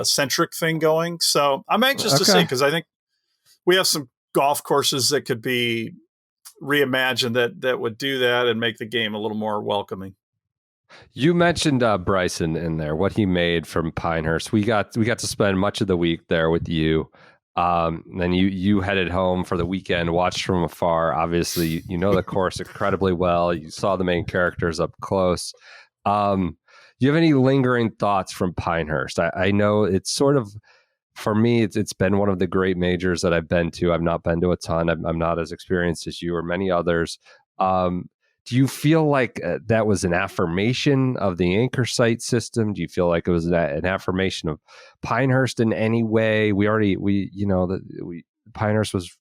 centric thing going. So I'm anxious to see, because I think we have some golf courses that could be reimagined that would do that and make the game a little more welcoming. You mentioned Bryson in there, what he made from Pinehurst. We got to spend much of the week there with you. Then you headed home for the weekend, watched from afar. Obviously, you know the course incredibly well. You saw the main characters up close. Do you have any lingering thoughts from Pinehurst? I know it's sort of, for me, it's been one of the great majors that I've been to. I've not been to a ton. I'm not as experienced as you or many others. Do you feel like that was an affirmation of the anchor site system? Do you feel like it was an affirmation of Pinehurst in any way? Pinehurst was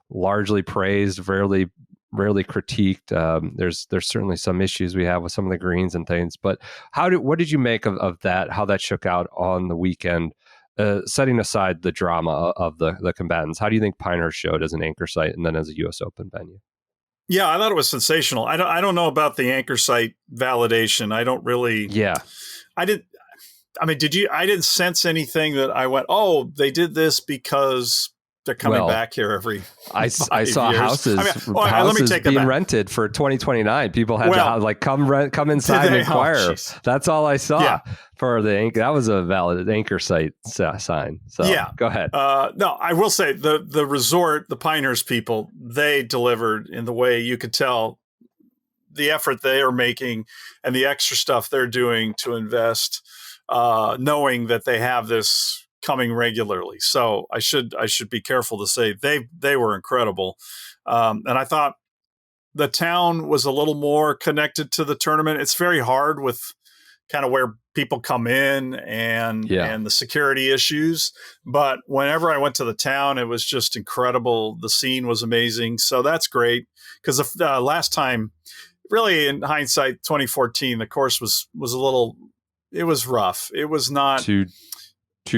largely praised, rarely critiqued. There's certainly some issues we have with some of the greens and things, but what did you make of that? How that shook out on the weekend? Setting aside the drama of the combatants, how do you think Pinehurst showed as an anchor site and then as a U.S. Open venue? Yeah, I thought it was sensational. I don't know about the anchor site validation. I don't really. Yeah. Did you? I didn't sense anything that I went, oh, they did this because they're coming back here every. I saw years. houses let me take being rented for 2029. People had to come inside and inquire. That's all I saw for the anchor. That was a valid anchor site sign. So go ahead. No, I will say the resort, the Pinehurst people, they delivered in the way you could tell the effort they are making and the extra stuff they're doing to invest, knowing that they have this coming regularly. So I should be careful to say they were incredible. And I thought the town was a little more connected to the tournament. It's very hard with kind of where people come in and the security issues. But whenever I went to the town, it was just incredible. The scene was amazing. So that's great, because the last time, really in hindsight, 2014, the course was it was rough. It was not too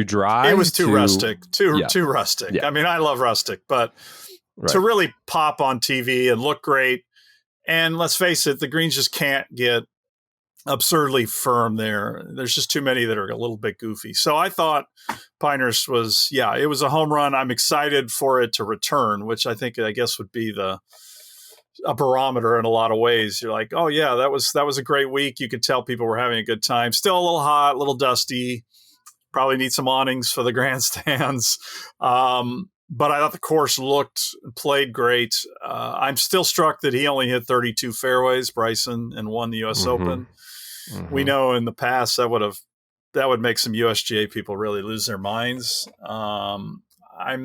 dry. It was too rustic. Too rustic. Yeah. I mean, I love rustic, but to really pop on TV and look great And let's face it, the greens just can't get absurdly firm there. There's just too many that are a little bit goofy. So I thought Pinehurst was, it was a home run. I'm excited for it to return, which I guess would be a barometer in a lot of ways. You're like, oh yeah, that was a great week. You could tell people were having a good time. Still a little hot, a little dusty. Probably need some awnings for the grandstands. But I thought the course played great. I'm still struck that he only hit 32 fairways, Bryson, and won the U.S. Open. Mm-hmm. We know in the past that would make some USGA people really lose their minds. I'm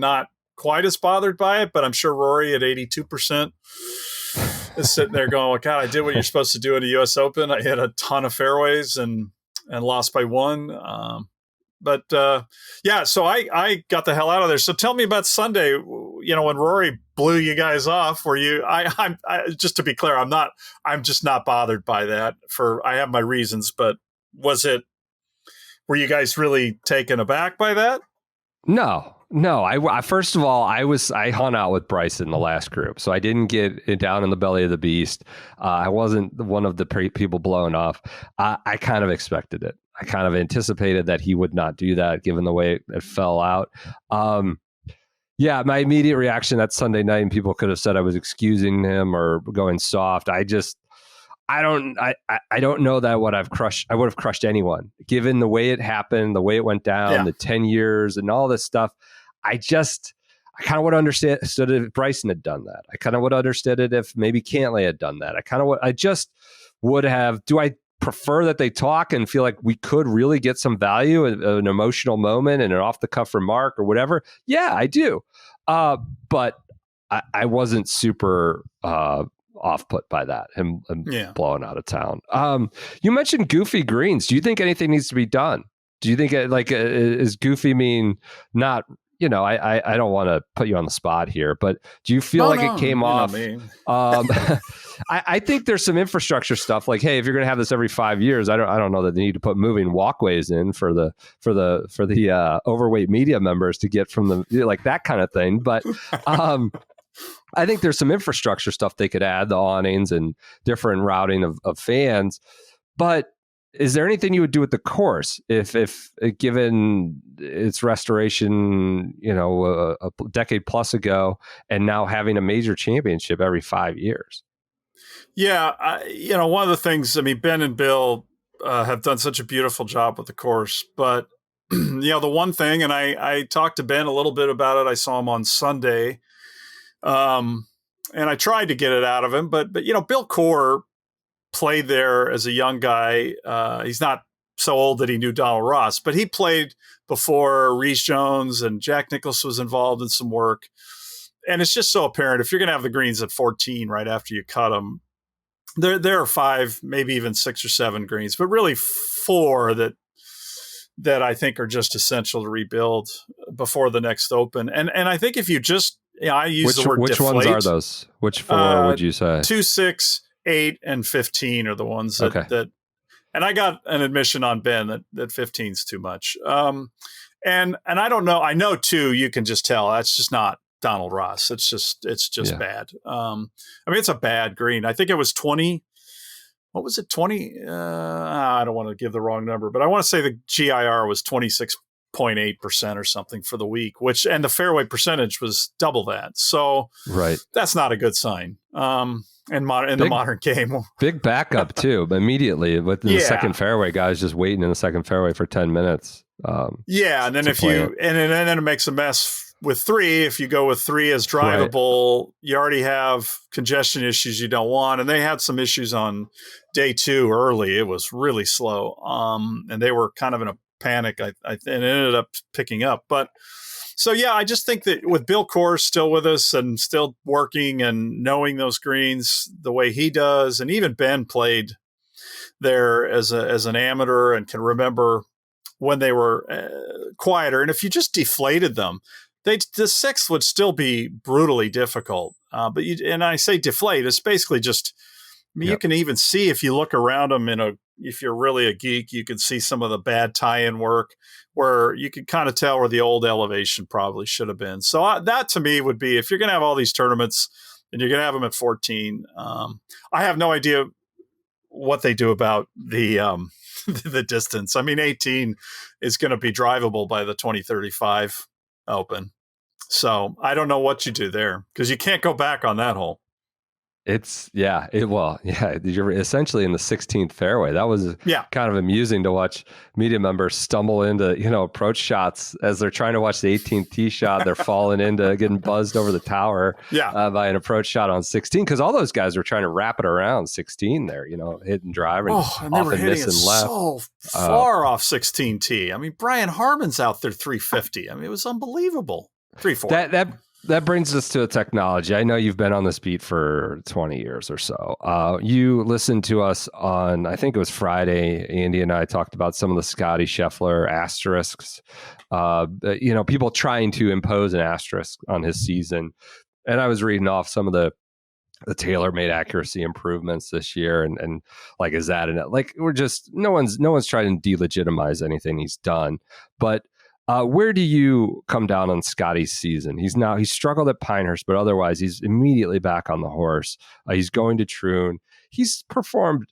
not quite as bothered by it, but I'm sure Rory at 82% is sitting there going, well, God, I did what you're supposed to do in a U.S. Open. I hit a ton of fairways and lost by one. So I got the hell out of there. So tell me about Sunday. When Rory blew you guys off, were you? I'm just to be clear, I'm just not bothered by that. I have my reasons, but were you guys really taken aback by that? No. I first of all, I hung out with Bryson in the last group, so I didn't get it down in the belly of the beast. I wasn't one of the people blown off. I kind of expected it. I kind of anticipated that he would not do that, given the way it fell out. My immediate reaction that Sunday night, and people could have said I was excusing him or going soft. I don't know that I would have crushed anyone, given the way it happened, the way it went down, the 10 years and all this stuff. I kind of would have understood if Bryson had done that. I kind of would have understood it if maybe Cantlay had done that. I just would have. Do I prefer that they talk and feel like we could really get some value, an emotional moment and an off the cuff remark or whatever? Yeah, I do. But I wasn't super off put by that, him blowing out of town. You mentioned goofy greens. Do you think anything needs to be done? Do you think is goofy mean not, I don't want to put you on the spot here, but do you feel it came off? I think there's some infrastructure stuff like, hey, if you're going to have this every 5 years, I don't know that they need to put moving walkways in for the overweight media members to get from like that kind of thing. But I think there's some infrastructure stuff they could add, the awnings and different routing of fans. But is there anything you would do with the course if given its restoration, a decade plus ago, and now having a major championship every 5 years? Yeah, one of the things, Ben and Bill have done such a beautiful job with the course, but the one thing, and I talked to Ben a little bit about it. I saw him on Sunday, and I tried to get it out of him, but Bill Core played there as a young guy. He's not so old that he knew Donald Ross, but he played before Reese Jones, and Jack Nicklaus was involved in some work. And it's just so apparent if you're going to have the greens at 14 right after you cut them, there are 5, maybe even 6 or 7 greens, but really 4 that I think are just essential to rebuild before the next Open. And I think if you just, I use the word which deflate. Which ones are those? Which 4 would you say? 2, 6, 8, and 15 are the ones that and I got an admission on Ben that 15 is too much. And I don't know. I know too, you can just tell that's just not Donald Ross. It's just bad. It's a bad green. I think it was 20. What was it? 20? I don't want to give the wrong number, but I want to say the GIR was 26.8% or something for the week, and the fairway percentage was double that. So that's not a good sign. In the modern game. Big backup too, but immediately with the second fairway, guys just waiting in the second fairway for 10 minutes. And then and then it makes a mess with 3. If you go with 3 as drivable, you already have congestion issues you don't want. And they had some issues on day 2 early. It was really slow. And they were kind of in a panic. And it ended up picking up. But so, I just think that with Bill Core still with us and still working and knowing those greens the way he does, and even Ben played there as an amateur and can remember when they were quieter. And if you just deflated them, the 6th would still be brutally difficult. And I say deflate, it's basically just, you can even see if you look around them if you're really a geek, you can see some of the bad tie-in work where you can kind of tell where the old elevation probably should have been. So that to me would be, if you're going to have all these tournaments, and you're going to have them at 14. I have no idea what they do about the the distance. I mean, 18 is going to be drivable by the 2035 Open. So I don't know what you do there because you can't go back on that hole. You're essentially in the 16th fairway. That was kind of amusing to watch media members stumble into, approach shots as they're trying to watch the 18th tee shot. They're falling into getting buzzed over the tower by an approach shot on 16 because all those guys were trying to wrap it around 16 there, hitting drive and they were hitting it left. So far off 16 tee. I mean, Brian Harmon's out there 350. I mean, it was unbelievable. 3-4. That brings us to a technology. I know you've been on this beat for 20 years or so. You listened to us on, I think it was Friday. Andy and I talked about some of the Scottie Scheffler asterisks. People trying to impose an asterisk on his season. And I was reading off some of the TaylorMade accuracy improvements this year, and like, is that we're just no one's trying to delegitimize anything he's done, but. Where do you come down on Scottie's season? He's struggled at Pinehurst, but otherwise he's immediately back on the horse. He's going to Troon. He's performed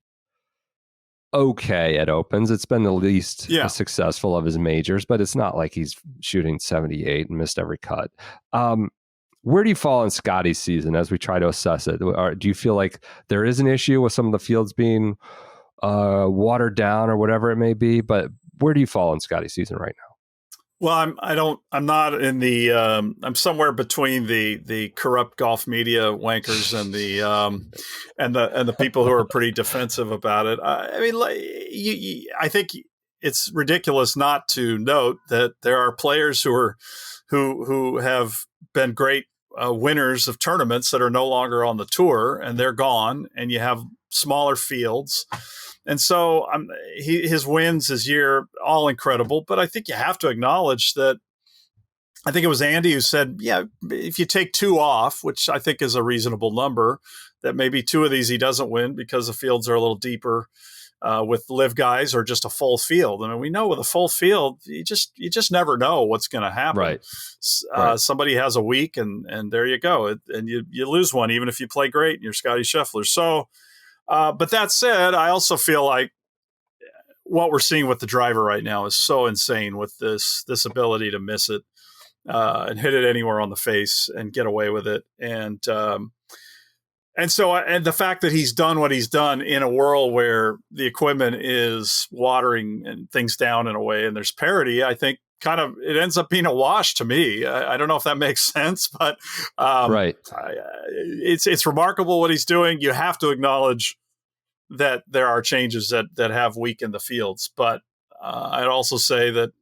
okay at Opens. It's been the least successful of his majors, but it's not like he's shooting 78 and missed every cut. Where do you fall in Scottie's season as we try to assess it? Do you feel like there is an issue with some of the fields being watered down or whatever it may be? But where do you fall in Scottie's season right now? Well, I'm not in the, I'm somewhere between the corrupt golf media wankers and the people who are pretty defensive about it. I mean, I think it's ridiculous not to note that there are players who have been great winners of tournaments that are no longer on the tour, and they're gone, and you have smaller fields. And so his wins this year, all incredible. But I think you have to acknowledge that I think it was Andy who said, if you take 2 off, which I think is a reasonable number, that maybe 2 of these he doesn't win because the fields are a little deeper with live guys or just a full field. I mean, we know with a full field, you just never know what's going to happen. Right. Somebody has a week and there you go. And you lose one, even if you play great and you're Scottie Scheffler. So, but that said, I also feel like what we're seeing with the driver right now is so insane with this ability to miss it and hit it anywhere on the face and get away with it. And the fact that he's done what he's done in a world where the equipment is watering and things down in a way and there's parity, I think kind of it ends up being a wash to me. I don't know if that makes sense, but right. It's remarkable what he's doing. You have to acknowledge that there are changes that have weakened the fields, but I'd also say that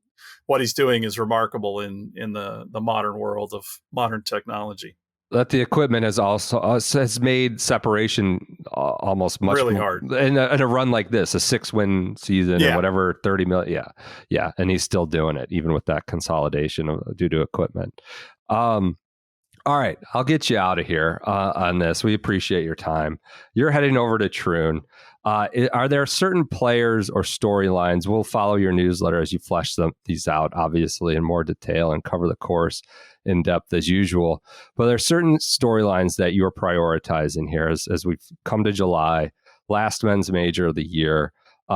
what he's doing is remarkable in the modern world of modern technology. That the equipment has made separation almost much really more hard in a run like this, a 6-win season or whatever, 30 million. Yeah. And he's still doing it even with that consolidation due to equipment. All right. I'll get you out of here on this. We appreciate your time. You're heading over to Troon. Are there certain players or storylines? We'll follow your newsletter as you flesh these out, obviously, in more detail and cover the course in depth as usual. But there are certain storylines that you're prioritizing here as we've come to July, last men's major of the year.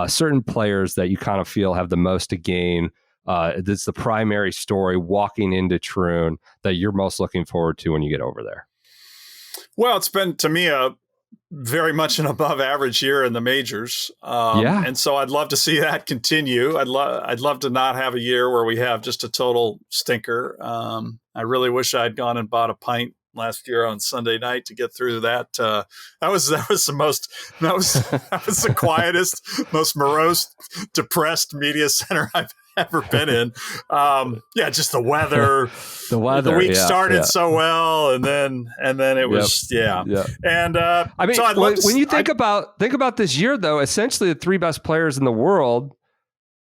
Certain players that you kind of feel have the most to gain. That's the primary story walking into Troon that you're most looking forward to when you get over there. Well, it's been, to me, a very much an above average year in the majors. And so I'd love to see that continue. I'd love to not have a year where we have just a total stinker. I really wish I'd gone and bought a pint last year on Sunday night to get through that. That was the quietest, most morose, depressed media center I've ever been in. Just the weather. The week started so well, and then it was And I mean, so when you think about this year, though, essentially the 3 best players in the world.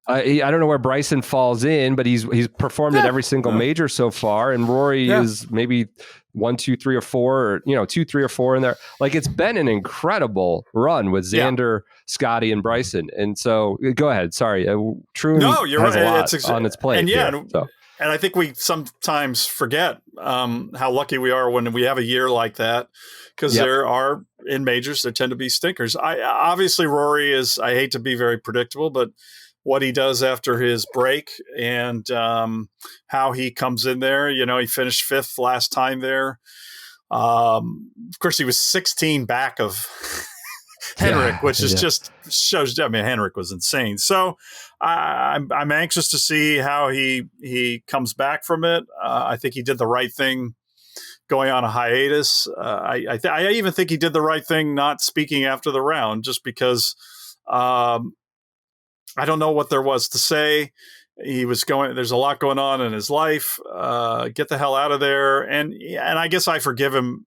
I don't know where Bryson falls in, but he's performed at every single major so far, and Rory is maybe 1, 2, 3, or 4, or 2, 3, or 4 in there. Like, it's been an incredible run with Xander, Scottie, and Bryson. And so, go ahead. Sorry, Troon you're has right. a lot on its plate. And And I think we sometimes forget how lucky we are when we have a year like that, because there are, in majors, there tend to be stinkers. Obviously, Rory is, I hate to be very predictable, but what he does after his break and how he comes in there, he finished 5th last time there. Of course, he was 16 back of Henrik, which is just shows. I mean, Henrik was insane. So I'm anxious to see how he comes back from it. I think he did the right thing going on a hiatus. I even think he did the right thing not speaking after the round, just because I don't know what there was to say. There's a lot going on in his life. Get the hell out of there. And I guess I forgive him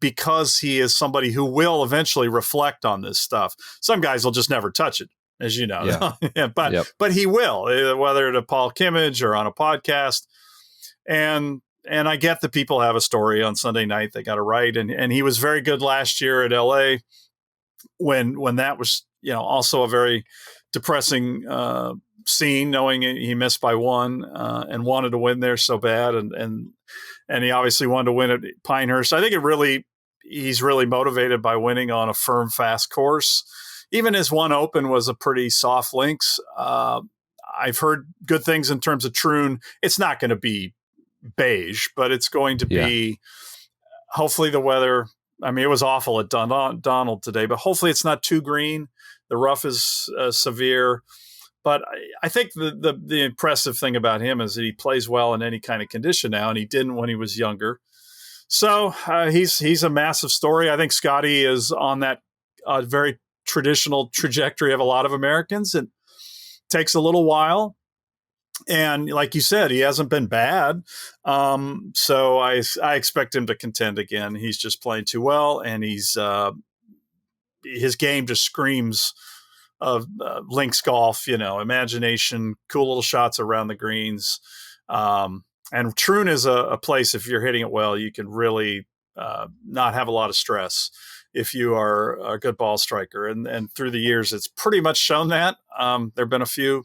because he is somebody who will eventually reflect on this stuff. Some guys will just never touch it, as you know. Yeah. But he will, whether to Paul Kimmage or on a podcast. And I get that people have a story on Sunday night they got to write. And he was very good last year at LA when that was, also a very depressing scene, knowing he missed by 1 and wanted to win there so bad. And he obviously wanted to win at Pinehurst. I think he's really motivated by winning on a firm, fast course. Even his 1 Open was a pretty soft links. I've heard good things in terms of Troon. It's not going to be beige, but it's going to be hopefully the weather. I mean, it was awful at Donald today, but hopefully it's not too green. The rough is severe. But I think the impressive thing about him is that he plays well in any kind of condition now, and he didn't when he was younger. So he's a massive story. I think Scottie is on that very traditional trajectory of a lot of Americans. It takes a little while. And like you said, he hasn't been bad. So I expect him to contend again. He's just playing too well, and his game just screams of links golf, imagination, cool little shots around the greens. And Troon is a place, if you're hitting it well, you can really not have a lot of stress if you are a good ball striker. And through the years, it's pretty much shown that. There have been a few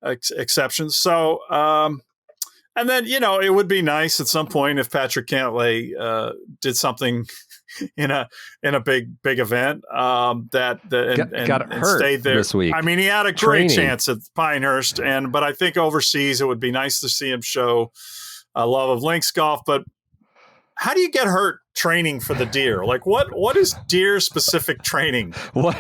exceptions. So, and then, it would be nice at some point if Patrick Cantlay did something in a big event got hurt stayed there this week. I mean, he had a great chance at Pinehurst, but I think overseas it would be nice to see him show a love of links golf. But how do you get hurt training for the deer? Like what is deer specific training? What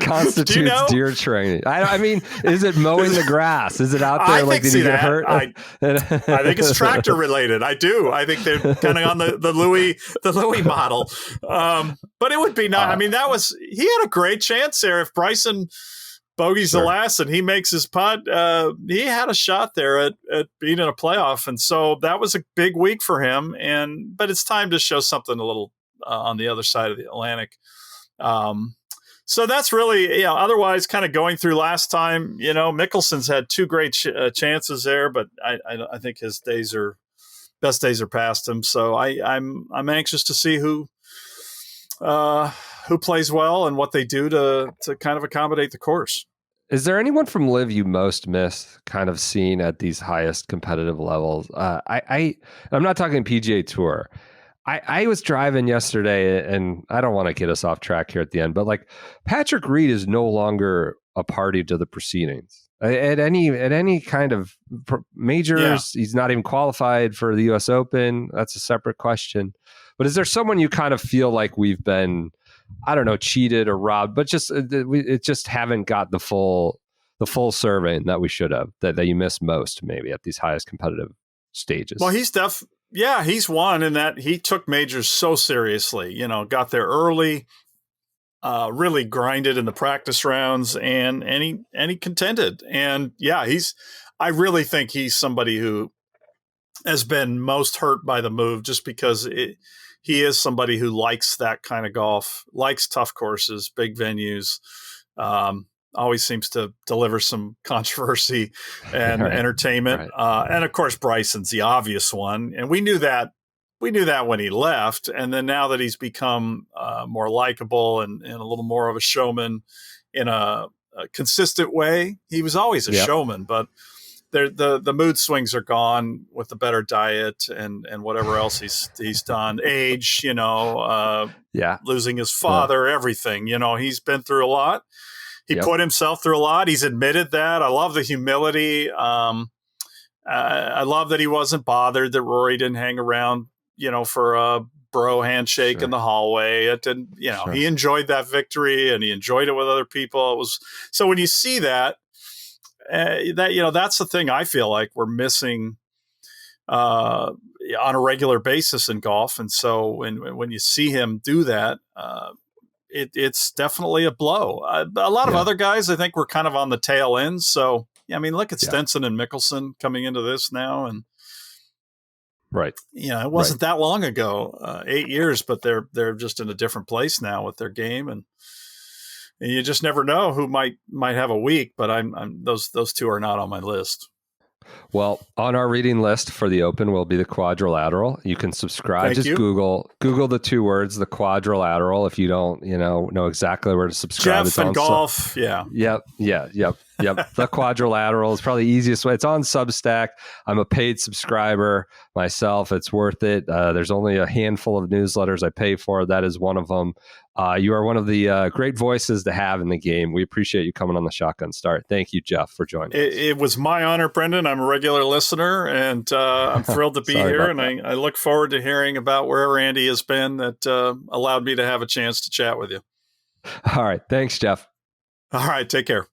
constitutes deer training? I mean, is it mowing the grass? Is it out there? Like, did you get hurt? I think it's tractor related. I do. I think they're kind of on the Louis model. But it would be not. I mean, he had a great chance there. If Bryson bogeys the last and he makes his putt, he had a shot there at being in a playoff. And so that was a big week for him. But it's time to show something a little on the other side of the Atlantic. So that's really, otherwise kind of going through last time, Mickelson's had 2 great chances there, but I think his best days are past him. So I'm anxious to see who plays well and what they do to kind of accommodate the course. Is there anyone from LIV you most miss kind of seeing at these highest competitive levels? I'm not talking PGA Tour. I was driving yesterday, and I don't want to get us off track here at the end, but like Patrick Reed is no longer a party to the proceedings at any kind of majors. Yeah. He's not even qualified for the U.S. Open. That's a separate question. But is there someone you kind of feel like we've been, I don't know, cheated or robbed, but it just haven't got the full serving that we should have, that you miss most maybe at these highest competitive stages? Well, he's one in that he took majors so seriously, got there early, really grinded in the practice rounds and he contended. And I really think he's somebody who has been most hurt by the move, just because he is somebody who likes that kind of golf, likes tough courses, big venues, always seems to deliver some controversy and entertainment. Right. And of course, Bryson's the obvious one. And we knew that when he left. And then now that he's become more likable and a little more of a showman in a consistent way, he was always a showman, but the mood swings are gone with the better diet and whatever else he's done. Age, Yeah. losing his father, everything. He's been through a lot. He put himself through a lot. He's admitted that. I love the humility. I love that he wasn't bothered that Rory didn't hang around, for a bro handshake in the hallway. It didn't, he enjoyed that victory and he enjoyed it with other people. It was so when you see that, that's the thing I feel like we're missing on a regular basis in golf. And so when you see him do that, it's definitely a blow. A lot of other guys, I think, were kind of on the tail end. So, look at Stenson and Mickelson coming into this now. And, it wasn't that long ago, 8 years, but they're just in a different place now with their game. And you just never know who might have a week, but those two are not on my list. Well, on our reading list for the Open will be the quadrilateral. You can subscribe. Thank you. Google the 2 words, the quadrilateral. If you don't, know exactly where to subscribe. Geoff and golf. Yep. The quadrilateral is probably the easiest way. It's on Substack. I'm a paid subscriber myself. It's worth it. There's only a handful of newsletters I pay for. That is one of them. You are one of the great voices to have in the game. We appreciate you coming on the Shotgun Start. Thank you, Geoff, for joining us. It was my honor, Brendan. I'm a regular listener, and I'm thrilled to be here. And I look forward to hearing about wherever Andy has been that allowed me to have a chance to chat with you. All right. Thanks, Geoff. All right. Take care.